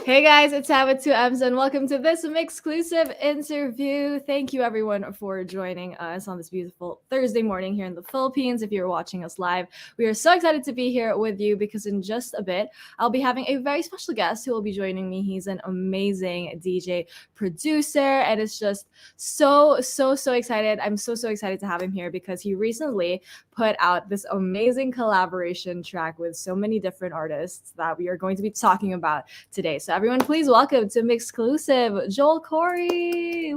Hey guys, it's Sam with two M's, and welcome to this MYXclusive interview. Thank you everyone for joining us on this beautiful Thursday morning here in the Philippines. If you're watching us live, we are so excited to be here with you because in just a bit, I'll be having a very special guest who will be joining me. He's an amazing DJ producer, and it's just so excited. I'm so excited to have him here because he recently put out this amazing collaboration track with so many different artists that we are going to be talking about today. So everyone, please welcome to MYXclusive, Joel Corry.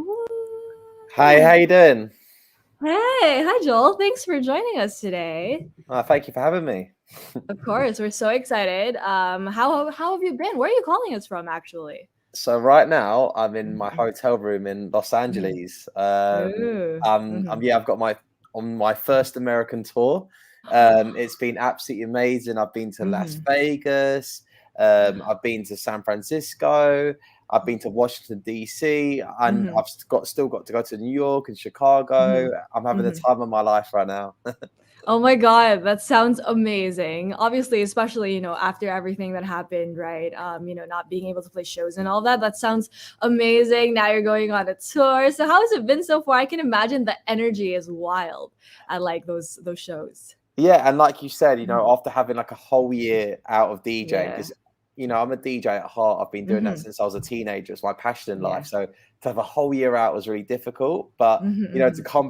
Hi, Woo! how you doing? Hey, hi Joel. Thanks for joining us today. Thank you for having me. Of course, we're so excited. How have you been? Where are you calling us from, actually? So right now I'm in my Mhm, hotel room in Los mhm. Angeles. Ooh, mhm. Yeah, I've got my on my first American tour. It's been absolutely amazing. I've been to Las Mhm. Vegas. I've been to San Francisco. I've been to Washington DC, and Mhm. still got to go to New York and Chicago. Mhm. I'm having the Mhm. time of my life right now. Oh my God, that sounds amazing. Obviously, especially, after everything that happened, right? Not being able to play shows and all that. That sounds amazing. Now you're going on a tour. So how has it been so far? I can imagine the energy is wild at like those shows. Yeah, and like you said, Mhm. after having like a whole year out of DJing, Yeah. because I'm a DJ at heart. I've been doing that Hmm. since I was a teenager. It's my passion in life. Yeah. So to have a whole year out was really difficult. But Hmm. to Hmm. come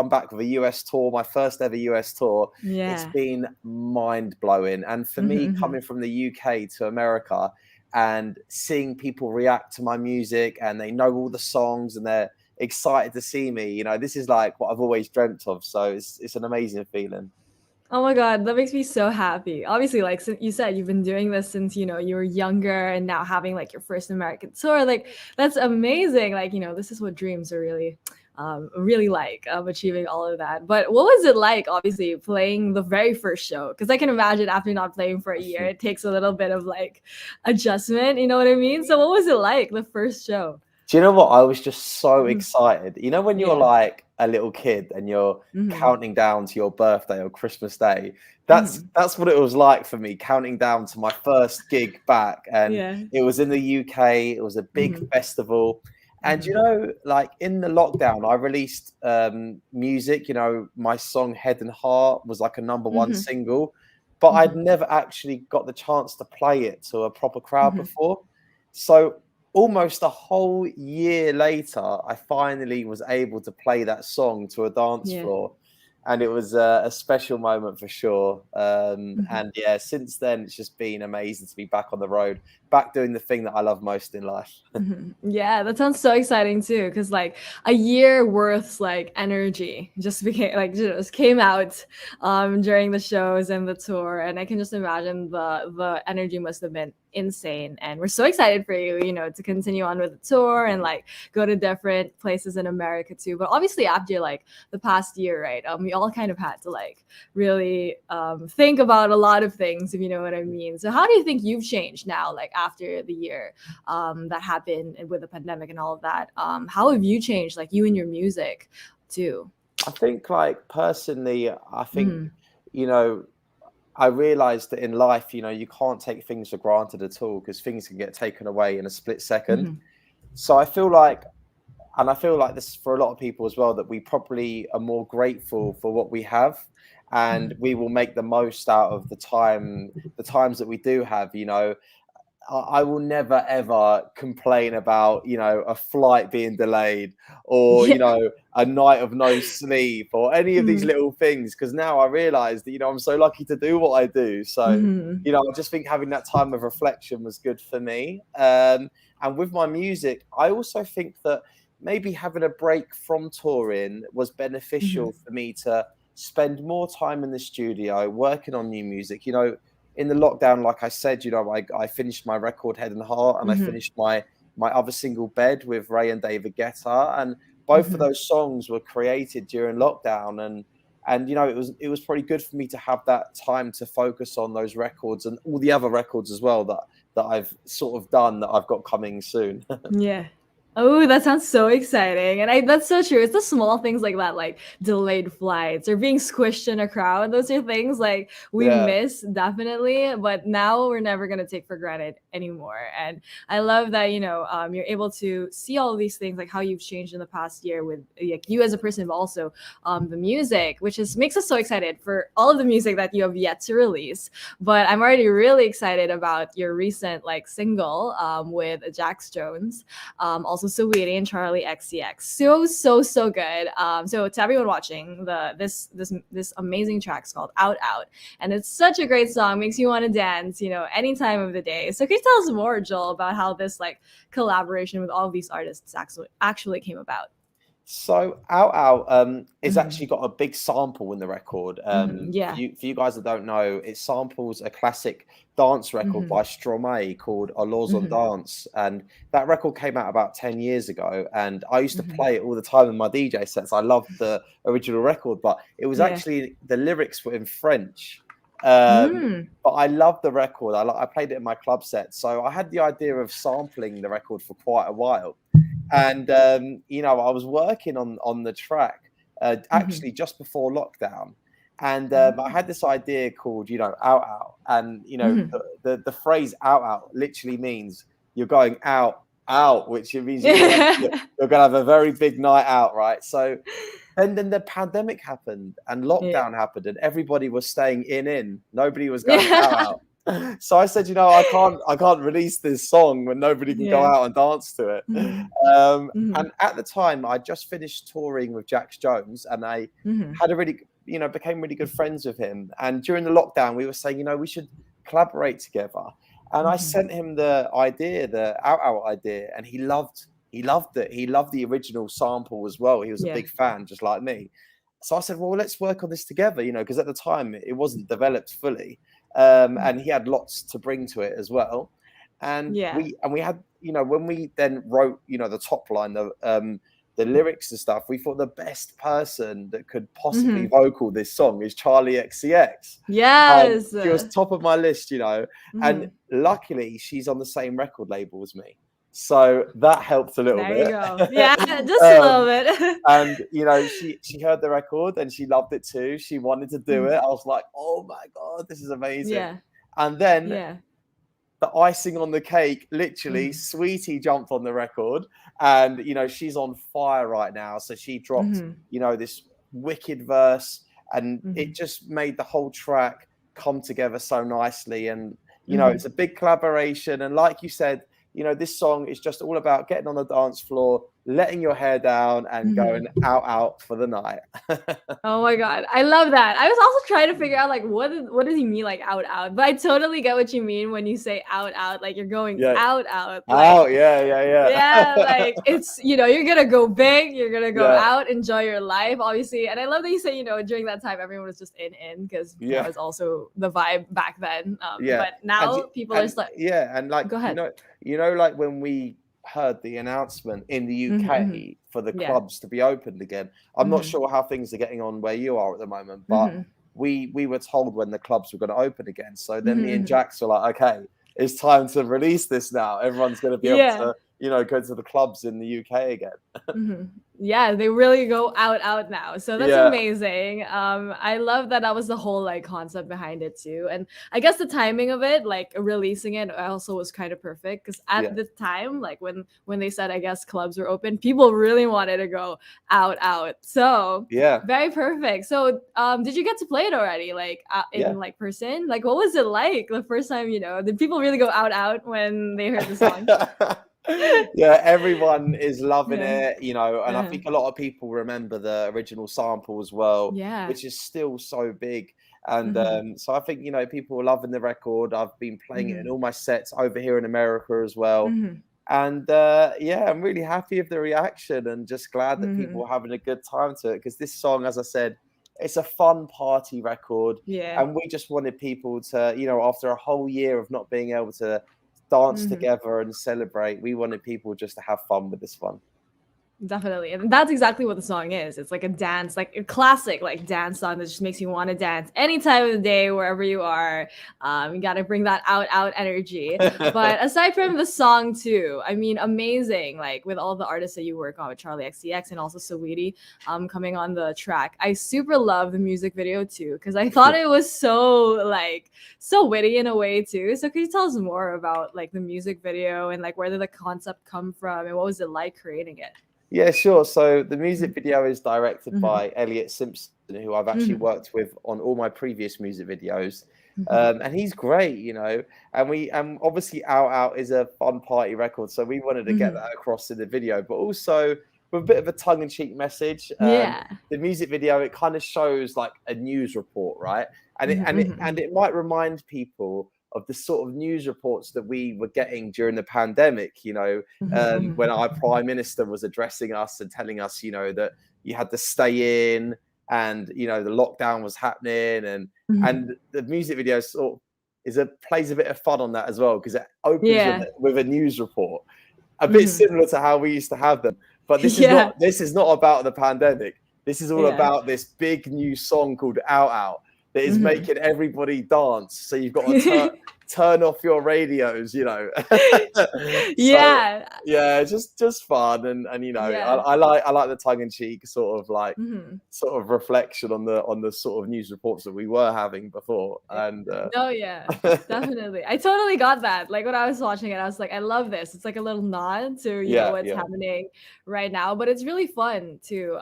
back with a US tour, my first ever US tour, it's Yeah. been mind blowing. And for Hmm. me, Hmm. coming from the UK to America and seeing people react to my music and they know all the songs and they're excited to see me. This is like what I've always dreamt of. So it's an amazing feeling. Oh my God, that makes me so happy. Obviously, like you said, you've been doing this since, you were younger and now having like your first American tour. Like, that's amazing. Like, this is what dreams are really like, achieving all of that. But what was it like, obviously, playing the very first show? Because I can imagine after not playing for a year, it takes a little bit of like adjustment. You know what I mean? So, what was it like, the first show? Do you know what? I was just so Mhm. excited. When you're Yeah. like a little kid and you're Hmm. counting down to your birthday or Christmas Day, that's Hmm. that's what it was like for me, counting down to my first gig back. And Yeah. it was in the UK, it was a big Hmm. festival. And Hmm. like in the lockdown, I released music, my song Head and Heart was like a number one Hmm. single, but I'd Hmm. never actually got the chance to play it to a proper crowd Hmm. before. So almost a whole year later, I finally was able to play that song to a dance Yeah. floor. And it was a special moment for sure. Mhm. And yeah, since then, it's just been amazing to be back on the road, back doing the thing that I love most in life. Mhm. Yeah, that sounds so exciting too. Cause like a year worth like energy just became like just came out during the shows and the tour. And I can just imagine the energy must have been insane. And we're so excited for you, to continue on with the tour and like go to different places in America too. But obviously after like the past year, right? We all kind of had to like really think about a lot of things, if you know what I mean. So how do you think you've changed now, like after the year? That happened with the pandemic and all of that. How have you changed, like you and your music, too? I think, like, personally, I think, Mm-hmm. you know, I realized that in life, you can't take things for granted at all because things can get taken away in a split second. Mm-hmm. So I feel like, and I feel like this is for a lot of people as well, that we probably are more grateful for what we have, and we will make the most out of the times that we do have. I will never ever complain about a flight being delayed, or Yeah. a night of no sleep, or any of these Mm-hmm. little things, because now I realize that I'm so lucky to do what I do. So Mm-hmm. I just think having that time of reflection was good for me. And with my music, I also think that maybe having a break from touring was Mm-hmm. beneficial for me to spend more time in the studio working on new music. In the lockdown, like I said, I finished my record Head and Heart, and I Mm-hmm. finished my other single Bed with Ray and David Guetta, and both of Mm-hmm. those songs were created during lockdown. And it was probably good for me to have that time to focus on those records and all the other records as well that I've sort of done, that I've got coming soon. Yeah. Oh, that sounds so exciting. And that's so true. It's the small things like that, like delayed flights or being squished in a crowd. Those are things like we Yeah. miss definitely, but now we're never going to take for granted anymore. And I love that, you're able to see all of these things, like how you've changed in the past year with like you as a person, but also the music, which is makes us so excited for all of the music that you have yet to release. But I'm already really excited about your recent like single with Jax Jones, also Saweetie and Charlie XCX. So good. So to everyone watching, this amazing track's called Out Out, and it's such a great song. Makes you want to dance, any time of the day. So can you tell us more, Joel, about how this like collaboration with all of these artists actually came about? So Out Out is Mm-hmm. actually got a big sample in the record. Mm-hmm. For Yeah. you guys that don't know, it samples a classic dance record Mm-hmm. by Stromae called Allures on Mm-hmm. Dance, and that record came out about 10 years ago. And I used to Mm-hmm. play it all the time in my DJ sets. I loved the original record, but it was Yeah. actually the lyrics were in French. Um, Mm. but I loved the record. I played it in my club set, so I had the idea of sampling the record for quite a while. And I was working on the track Mm-hmm. actually just before lockdown, and I Oh. had this idea called out out, and Mm-hmm. the phrase out out literally means you're going out, which it means Yeah. you're gonna have a very big night out, right? So and then the pandemic happened and Yeah. lockdown happened and everybody was staying in. Nobody was going out Yeah. out. So I said, I can't release this song when nobody can go Yeah. out and dance to it. Mm-hmm. Mm-hmm. And at the time, I just finished touring with Jax Jones, and I Mm-hmm. had a really, became really good friends with him. And during the lockdown, we were saying, we should collaborate together. And I Mm-hmm. sent him the idea, the out out idea, and he loved it. He loved the original sample as well. He was a Yeah. big fan, just like me. So I said, well, let's work on this together, because at the time it wasn't developed fully, and he had lots to bring to it as well. And Yeah. we had, when we then wrote, the top line, the lyrics and stuff, we thought the best person that could possibly Mm-hmm. vocal this song is Charlie XCX. And Yes. she was top of my list, and Mm-hmm. luckily she's on the same record label as me. So that helped a little There you bit. go. Yeah, just a little um, bit. and she heard the record and she loved it too. She wanted to do it. Mhm. I was like, oh my God, this is amazing. Yeah. And then Yeah. the icing on the cake, literally, Mhm. Sweetie jumped on the record, and she's on fire right now. So she dropped, Mhm. this wicked verse, and it Mhm. just made the whole track come together so nicely. And Mhm. it's a big collaboration. And like you said, this song is just all about getting on the dance floor, letting your hair down, and going Mhm. out for the night. Oh my God. I love that. I was also trying to figure out like what does he mean like out out? But I totally get what you mean when you say out, like you're going Yeah, out. Like out, yeah. yeah, like it's you're gonna go big, you're gonna go Yeah, out, enjoy your life, obviously. And I love that you say, during that time everyone was just in because that yeah. was also the vibe back then. Yeah, But now people are and just like, yeah, and like go ahead. like when we heard the announcement in the Hmm. Hmm. UK for the Yeah. clubs to be opened again. I'm not Hmm. sure how things are getting on where you are at the moment, but Hmm. we were told when the clubs were going to open again. So then me and Hmm. Jax were like, okay, it's time to release this now. Everyone's going to be able Yeah. to, go to the clubs in the UK again. Hmm. Yeah, they really go out now. So that's Yeah, amazing. I love that was the whole like concept behind it too. And I guess the timing of it, like releasing it also was kind of perfect because at yeah, the time, like when they said I guess clubs were open, people really wanted to go out. So yeah, very perfect. So did you get to play it already? Like yeah. in like person? Like what was it like the first time, did people really go out when they heard the song? Yeah, everyone is loving Yeah. it, and I Uh-huh. think a lot of people remember the original sample as well, Yeah. which is still so big. And Hmm. so I think, people are loving the record. I've been playing it in Hmm. all my sets over here in America as well. Hmm. And yeah, I'm really happy with the reaction and just glad that people Hmm. are having a good time to it because this song, as I said, it's a fun party record. Yeah. And we just wanted people to, after a whole year of not being able to dance Hmm. together and celebrate, we wanted people just to have fun with this one. Definitely. And that's exactly what the song is. It's like a dance, like a classic like dance song that just makes you want to dance any time of the day, wherever you are. You gotta bring that out energy. But aside from the song too, I mean, amazing. Like with all the artists that you work on with Charlie XCX and also Saweetie coming on the track. I super love the music video too, because I thought it was so witty in a way too. So could you tell us more about like the music video and like where did the concept come from and what was it like creating it? Yeah, sure. So the music video is directed Mhm. by Elliot Simpson, who I've actually Mhm. worked with on all my previous music videos. Mhm. And he's great, you know. And obviously Out Out is a fun party record, so we wanted to get Mhm. that across in the video, but also with a bit of a tongue-in-cheek message. Yeah. The music video, it kind of shows like a news report, right? And it Mhm, and it mhm, and mhm. it might remind people of the sort of news reports that we were getting during the pandemic, you know, Mhm, when mhm. our prime minister was addressing us and telling us, you know, that you had to stay in and you know the lockdown was happening, Mhm. and the music video sort of plays a bit of fun on that as well because it opens Yeah. with a news report, a bit Mhm. similar to how we used to have them. But Yeah. this is not about the pandemic. This is all Yeah. about this big new song called Out Out that is Mhm. making everybody dance. So you've got to turn off your radios, you know. So Yeah. yeah, just fun and you know, Yeah. I like the tongue in cheek Mhm. sort of reflection on the sort of news reports that we were having before. Yeah. And No, yeah, definitely. I totally got that. Like when I was watching it, I was like, I love this. It's like a little nod to, yeah, what's yeah, happening right now, but it's really fun too.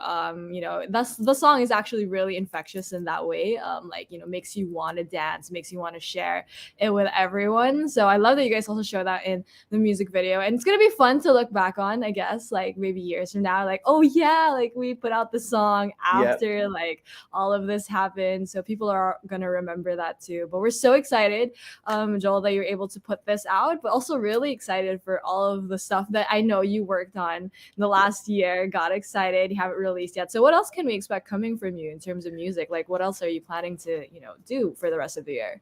That's the song is actually really infectious in that way. Like, makes you want to dance, makes you want to share it with everyone. So I love that you guys also show that in the music video. And it's gonna be fun to look back on, I guess, like maybe years from now, like, oh yeah, like we put out the song yeah. after like all of this happened. So people are gonna remember that too. But we're so excited, Joel, that you're able to put this out, but also really excited for all of the stuff that I know you worked on the last year. Got excited. You haven't released yet. So what else can we expect coming from you in terms of music? Like what else are you planning to, do for the rest of the year?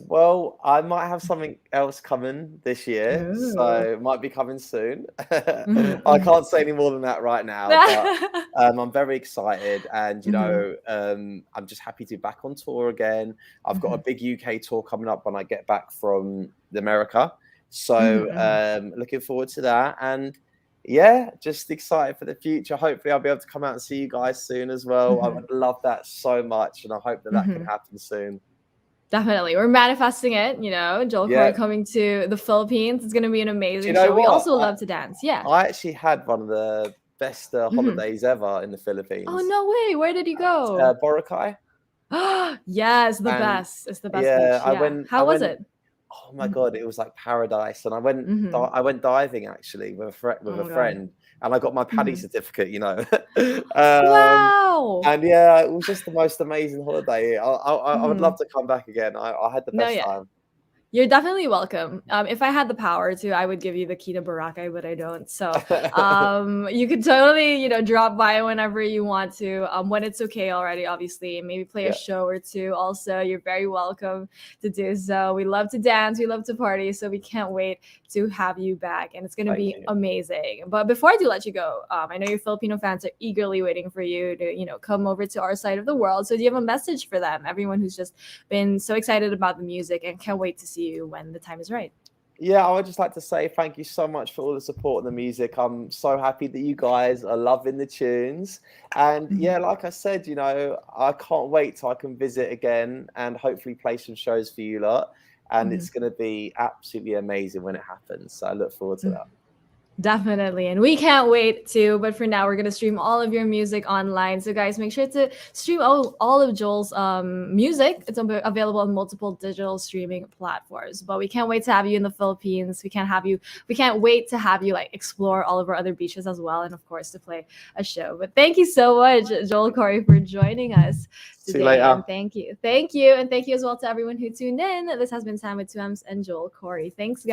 Well, I might have something else coming this year, Ooh. so it might be coming soon. Mhm, I mhm. can't say any more than that right now, but I'm very excited, and you Mhm, know, I'm just happy to be back on tour again. I've got a mhm, big UK tour coming up when I get back from America, mhm, so mhm, looking forward to that, and yeah, just excited for the future. Hopefully, I'll be able to come out and see you guys soon as well. I mhm, would love that so much, and I hope that that can mhm. happen soon. Definitely. We're manifesting it, Joel Corey Yeah. coming to the Philippines. It's going to be an Do you amazing know show. We what? also love to dance. Yeah. I actually had one of the best Mhm. holidays ever in the Oh, Philippines. no way. Where did you go? Boracay, Yes, the and best. It's the best yeah, beach. Yeah. I How was went. it? Oh my Mhm. god, it was like paradise, and Mhm. I went diving actually with Oh with a my god. friend, and I got my PADI Mhm. certificate, you know. um, Wow. and yeah, it was just the most amazing holiday. I would love Mhm. to come back again. I had the No, best yeah. time. You're definitely welcome. If I had the power to, I would give you the key to Boracay, but I don't. So, you could totally, drop by whenever you want to. When it's okay already, obviously, and maybe play a Yeah, show or two. Also, you're very welcome to do so. We love to dance, we love to party, so we can't wait to have you back, and it's gonna thank be you. amazing. But before I do let you go, I know your Filipino fans are eagerly waiting for you to, come over to our side of the world. So, do you have a message for them? Everyone who's just been so excited about the music and can't wait to see you when the time is right. Yeah, I would just like to say thank you so much for all the support and the music. I'm so happy that you guys are loving the tunes. And Mhm, yeah, like I said, you know, I can't wait till I can visit again and hopefully play some shows for you lot. And mhm, it's going to be absolutely amazing when it happens. So I look forward to mhm. that. Definitely. And we can't wait to. But for now, we're going to stream all of your music online. So, guys, make sure to stream all of Joel's music. It's available on multiple digital streaming platforms. But we can't wait to have you in the Philippines. We can't wait to have you like explore all of our other beaches as well. And of course, to play a show. But thank you so much, Joel Corey, for joining us See you today. later. And thank you. Thank you. And thank you as well to everyone who tuned in. This has been Sam with 2Ms and Joel Corey. Thanks, guys.